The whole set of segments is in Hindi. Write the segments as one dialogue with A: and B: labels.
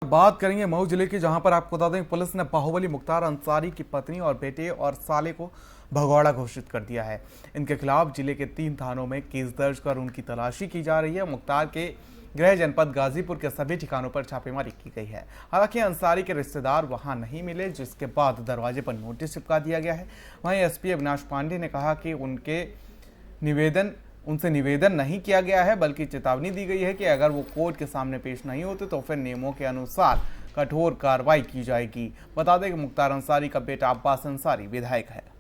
A: बात करेंगे मऊ जिले की, जहां पर आपको बता दें पुलिस ने बाहुबली मुख्तार अंसारी की पत्नी और बेटे और साले को भगौड़ा घोषित कर दिया है। इनके खिलाफ जिले के 3 थानों में केस दर्ज कर उनकी तलाशी की जा रही है। मुख्तार के गृह जनपद गाजीपुर के सभी ठिकानों पर छापेमारी की गई है। हालांकि अंसारी के रिश्तेदार वहां नहीं मिले, जिसके बाद दरवाजे पर नोटिस चिपका दिया गया है। वहीं एसपी अविनाश पांडे ने कहा कि उनसे निवेदन नहीं किया गया है, बल्कि चेतावनी दी गई है कि अगर वो कोर्ट के सामने पेश नहीं होते तो फिर नियमों के अनुसार कठोर कार्रवाई की जाएगी। बता दें कि मुख्तार अंसारी का बेटा अब्बास अंसारी विधायक है।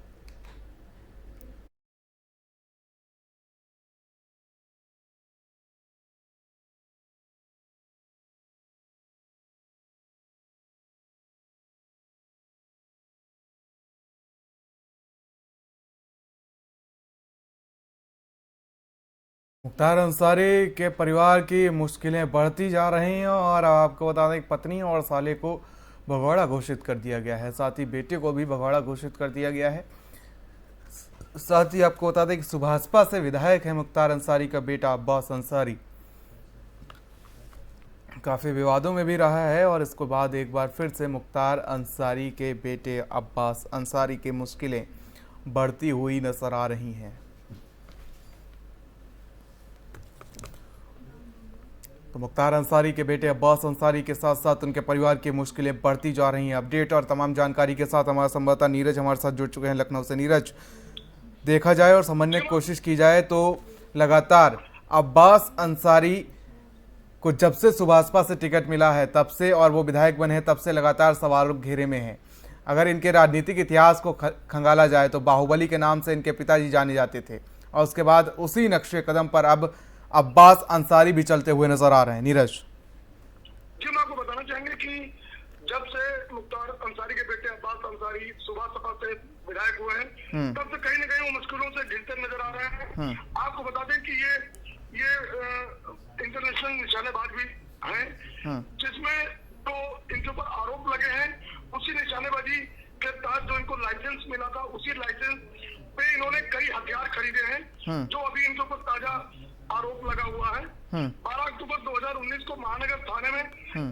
A: मुख्तार अंसारी के परिवार की मुश्किलें बढ़ती जा रही हैं और आपको बता दें कि पत्नी और साले को भगौड़ा घोषित कर दिया गया है, साथ ही बेटे को भी भगौड़ा घोषित कर दिया गया है। साथ ही आपको बता दें कि सुभाषपा से विधायक है मुख्तार अंसारी का बेटा अब्बास अंसारी। काफ़ी विवादों में भी रहा है और इसके बाद एक बार फिर से मुख्तार अंसारी के बेटे अब्बास अंसारी की मुश्किलें बढ़ती हुई नजर आ रही हैं। तो मुख्तार अंसारी के बेटे अब्बास अंसारी के साथ साथ उनके परिवार की मुश्किलें बढ़ती जा रही हैं। अपडेट और तमाम जानकारी के साथ हमारा संवाददाता नीरज हमारे साथ जुड़ चुके हैं लखनऊ से। नीरज, देखा जाए और समझने की कोशिश की जाए तो लगातार अब्बास अंसारी को जब से सुभाषपा से टिकट मिला है तब से, और वो विधायक बने हैं तब से, लगातार सवालों के घेरे में हैं। अगर इनके राजनीतिक इतिहास को खंगाला जाए तो बाहुबली के नाम से इनके पिताजी जाने जाते थे और उसके बाद उसी नक्शे कदम पर अब अब्बास अंसारी भी चलते हुए नजर आ रहे हैं। नीरज
B: जी, मैं आपको बताना चाहेंगे कि जब से मुख्तार अंसारी के बेटे अब्बास अंसारी सुभाषपा से विधायक हुए हैं तब से कहीं न कहीं वो मुश्किलों से घिरते नजर आ रहे हैं। आपको बता दें कि ये इंटरनेशनल निशानेबाज भी हैं, जिसमें तो इनके ऊपर आरोप लगे हैं। उसी निशानेबाजी के तहत जो इनको लाइसेंस मिला था, उसी लाइसेंस पे इन्होंने कई हथियार खरीदे हैं, जो अभी इनके ऊपर ताजा आरोप लगा हुआ है। 12 अक्टूबर 2019 को महानगर थाने में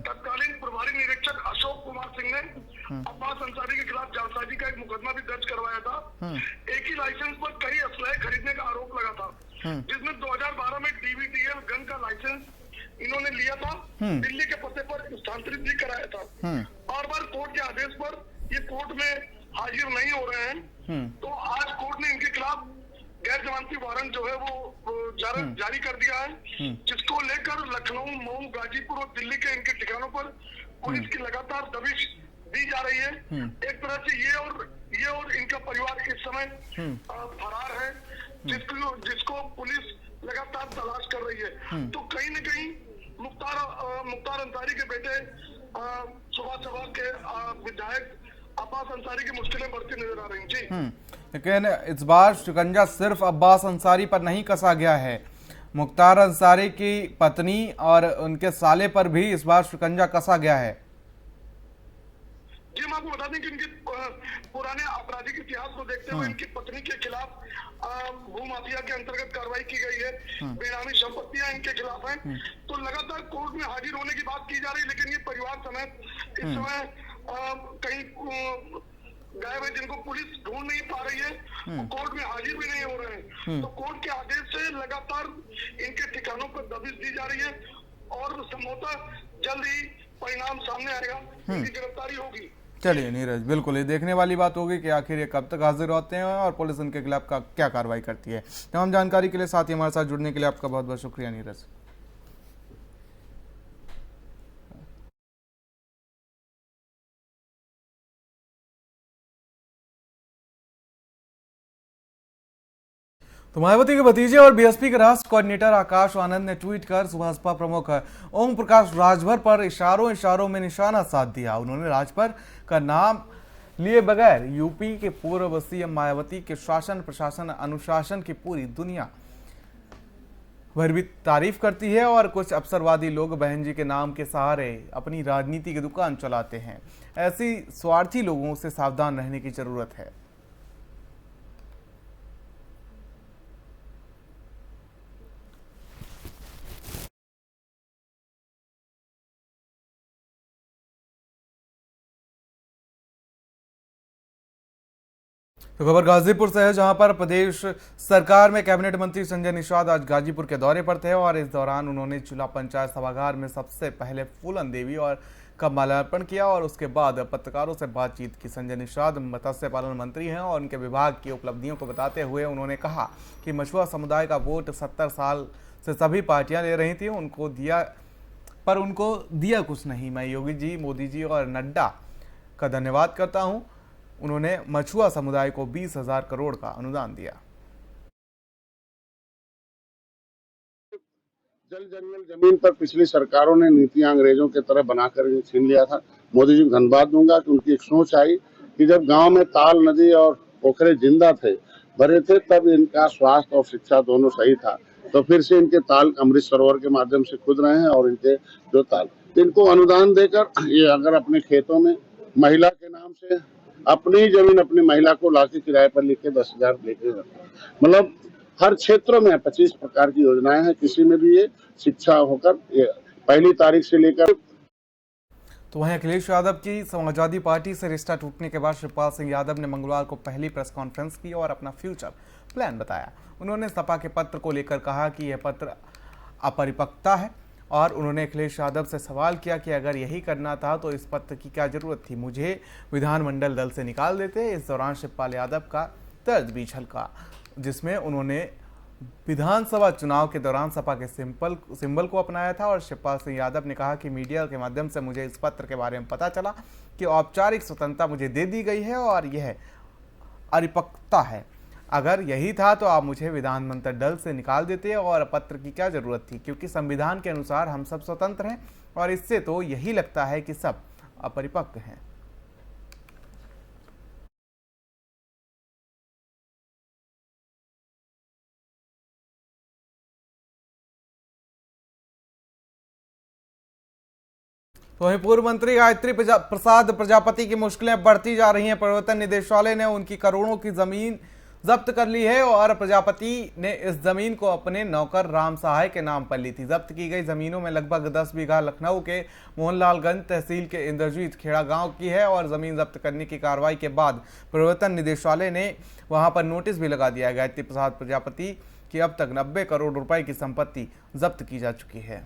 B: तत्कालीन प्रभारी निरीक्षक अशोक कुमार सिंह ने अब्बास अंसारी के खिलाफ जालसाजी का एक मुकदमा भी दर्ज करवाया था। एक ही लाइसेंस पर कई असलहे खरीदने का आरोप लगा था, जिसमें 2012 में डीवीटीएल गन का लाइसेंस इन्होंने लिया था, दिल्ली के पते पर स्थानांतरित भी कराया था। बार कोर्ट के आदेश पर ये कोर्ट में हाजिर नहीं हो रहे हैं, तो आज कोर्ट ने इनके खिलाफ गैर जमानती वारंट जो है वो जारी कर दिया है, जिसको लेकर लखनऊ, मऊ, गाजीपुर और दिल्ली के इनके ठिकानों पर पुलिस की लगातार दबिश दी जा रही है। एक तरह से ये और इनका परिवार इस समय फरार है, जिसको पुलिस लगातार तलाश कर रही है। तो कहीं न कहीं मुख्तार अंसारी के बेटे सुभाषपा के विधायक अब्बास अंसारी की मुश्किलें बढ़ती नजर आ रही हैं। जी,
A: लेकिन इस बार शिकंजा सिर्फ अब्बास अंसारी पर नहीं कसा गया है, मुख्तार अंसारी की पत्नी और उनके साले पर भी इस बार शिकंजा कसा गया है।
B: जी, हम आपको बता दें कि इनके पुराने आपराधिक इतिहास को देखते हुए इनकी पत्नी के खिलाफ भू माफिया के अंतर्गत कार्रवाई की गई है, बेनामी संपत्तियां इनके खिलाफ हैं। तो लगातार कोर्ट में हाजिर होने की बात की जा रही है, लेकिन ये परिवार समेत इस समय कहीं गायब है, जिनको पुलिस ढूंढ नहीं पा रही है, वो कोर्ट में हाजिर भी नहीं हो रहे हैं। तो कोर्ट के आदेश से लगातार इनके ठिकानों पर दबिश दी जा रही है और संभवतः जल्द ही परिणाम सामने आएगा, इनकी गिरफ्तारी होगी।
A: चलिए नीरज, बिल्कुल ये देखने वाली बात होगी कि आखिर ये कब तक हाजिर होते हैं और पुलिस उनके खिलाफ क्या कार्रवाई करती है। तमाम जानकारी के लिए, साथ ही हमारे साथ जुड़ने के लिए आपका बहुत बहुत शुक्रिया नीरज। तो मायावती के भतीजे और बीएसपी के राष्ट्र कोऑर्डिनेटर आकाश आनंद ने ट्वीट कर सुभाषपा प्रमुख ओम प्रकाश राजभर पर इशारों में निशाना साध दिया। उन्होंने राजभर का नाम लिए बगैर यूपी के पूर्व सीएम मायावती के शासन, प्रशासन, अनुशासन की पूरी दुनिया भर भी तारीफ करती है और कुछ अवसरवादी लोग बहन जी के नाम के सहारे अपनी राजनीति की दुकान चलाते हैं। ऐसी स्वार्थी लोगों से सावधान रहने की जरूरत है। तो खबर गाजीपुर से है, जहां पर प्रदेश सरकार में कैबिनेट मंत्री संजय निषाद आज गाजीपुर के दौरे पर थे और इस दौरान उन्होंने चूल्हा पंचायत सभागार में सबसे पहले फूलन देवी और का माल्यार्पण किया और उसके बाद पत्रकारों से बातचीत की। संजय निषाद मत्स्य पालन मंत्री हैं और उनके विभाग की उपलब्धियों को बताते हुए उन्होंने कहा कि मछुआ समुदाय का वोट 70 साल से सभी पार्टियां ले रही थी, उनको दिया कुछ नहीं। मैं योगी जी, मोदी जी और नड्डा का धन्यवाद करता हूं। उन्होंने मछुआ समुदाय को 20,000 करोड़ का अनुदान दिया।
C: जल जंगल जमीन पर पिछली सरकारों ने नीतियां अंग्रेजों के तरह बनाकर छीन लिया था। मोदी जी को धन्यवाद दूंगा कि उनकी एक सोच आई कि जब गांव में ताल, नदी और पोखरे जिंदा थे, भरे थे, तब इनका स्वास्थ्य और शिक्षा दोनों सही था। तो फिर से इनके ताल अमृत सरोवर के माध्यम से खुद रहे हैं और इनके जो ताल, इनको अनुदान देकर ये अगर अपने खेतों में महिला के नाम से अपनी जमीन अपनी महिला को लाके किराए पर लेके 10,000 लेके, मतलब हर क्षेत्रों में 25 प्रकार की योजनाएं हैं। किसी में भी ये शिक्षा होकर ये 1 तारीख से लेकर।
A: तो वहीं अखिलेश यादव की समाजवादी पार्टी से रिश्ता टूटने के बाद शिवपाल सिंह यादव ने मंगलवार को पहली प्रेस कॉन्फ्रेंस की और अपना फ्यूचर प्लान बताया। उन्होंने सपा के पत्र को लेकर कहा कि यह पत्र अपरिपक्वता है और उन्होंने अखिलेश यादव से सवाल किया कि अगर यही करना था तो इस पत्र की क्या जरूरत थी, मुझे विधानमंडल दल से निकाल देते। इस दौरान शिवपाल यादव का तर्ज भी झलका, जिसमें उन्होंने विधानसभा चुनाव के दौरान सपा के सिंबल को अपनाया था और शिवपाल सिंह यादव ने कहा कि मीडिया के माध्यम से मुझे इस पत्र के बारे में पता चला कि औपचारिक स्वतंत्रता मुझे दे दी गई है और यह परिपक्वता है। अगर यही था तो आप मुझे विधानमंडल दल से निकाल देते और पत्र की क्या जरूरत थी, क्योंकि संविधान के अनुसार हम सब स्वतंत्र हैं और इससे तो यही लगता है कि सब अपरिपक्व हैं। तो वहीं पूर्व मंत्री गायत्री प्रसाद प्रजापति की मुश्किलें बढ़ती जा रही हैं। प्रवर्तन निदेशालय ने उनकी करोड़ों की जमीन जब्त कर ली है और प्रजापति ने इस जमीन को अपने नौकर राम सहाय के नाम पर ली थी। जब्त की गई जमीनों में लगभग 10 बीघा लखनऊ के मोहनलालगंज तहसील के इंद्रजीत खेड़ा गांव की है और जमीन जब्त करने की कार्रवाई के बाद प्रवर्तन निदेशालय ने वहां पर नोटिस भी लगा दिया। गायत्री प्रसाद प्रजापति की अब तक 90 करोड़ रुपए की संपत्ति जब्त की जा चुकी है।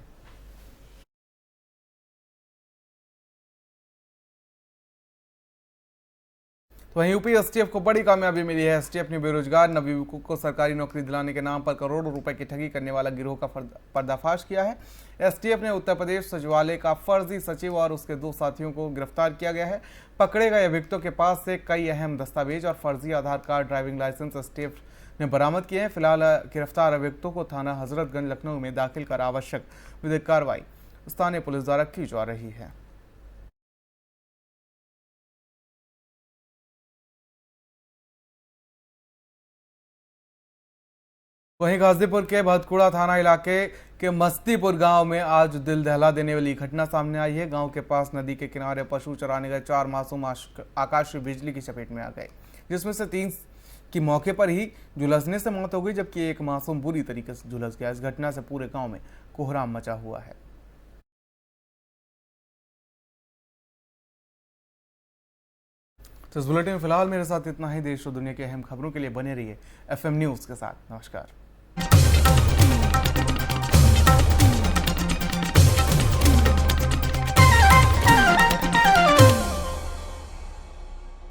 A: तो वहीं यूपी एसटीएफ को बड़ी कामयाबी मिली है। एसटीएफ ने बेरोजगार नवयुवकों को सरकारी नौकरी दिलाने के नाम पर करोड़ों रुपए की ठगी करने वाला गिरोह का पर्दाफाश किया है। एसटीएफ ने उत्तर प्रदेश सचिवालय का फर्जी सचिव और उसके 2 साथियों को गिरफ्तार किया गया है। पकड़े गए अभियुक्तों के पास से कई अहम दस्तावेज और फर्जी आधार कार्ड, ड्राइविंग लाइसेंस एसटीएफ ने बरामद किए हैं। फिलहाल गिरफ्तार अभियुक्तों को थाना हजरतगंज लखनऊ में दाखिल कर आवश्यक विधिक कार्रवाई स्थानीय पुलिस द्वारा की जा रही है। वहीं गाजीपुर के भतकुड़ा थाना इलाके के मस्तीपुर गांव में आज दिल दहला देने वाली घटना सामने आई है। गांव के पास नदी के किनारे पशु चराने गए 4 मासूम आकाशीय बिजली की चपेट में आ गए, जिसमें से 3 की मौके पर ही झुलसने से मौत हो गई, जबकि एक मासूम बुरी तरीके से झुलस गया। इस घटना से पूरे गाँव में कोहराम मचा हुआ है। तो इस बुलेटिन में फिलहाल मेरे साथ इतना ही। देश और दुनिया की अहम खबरों के लिए बने रहिए FM न्यूज के साथ। नमस्कार।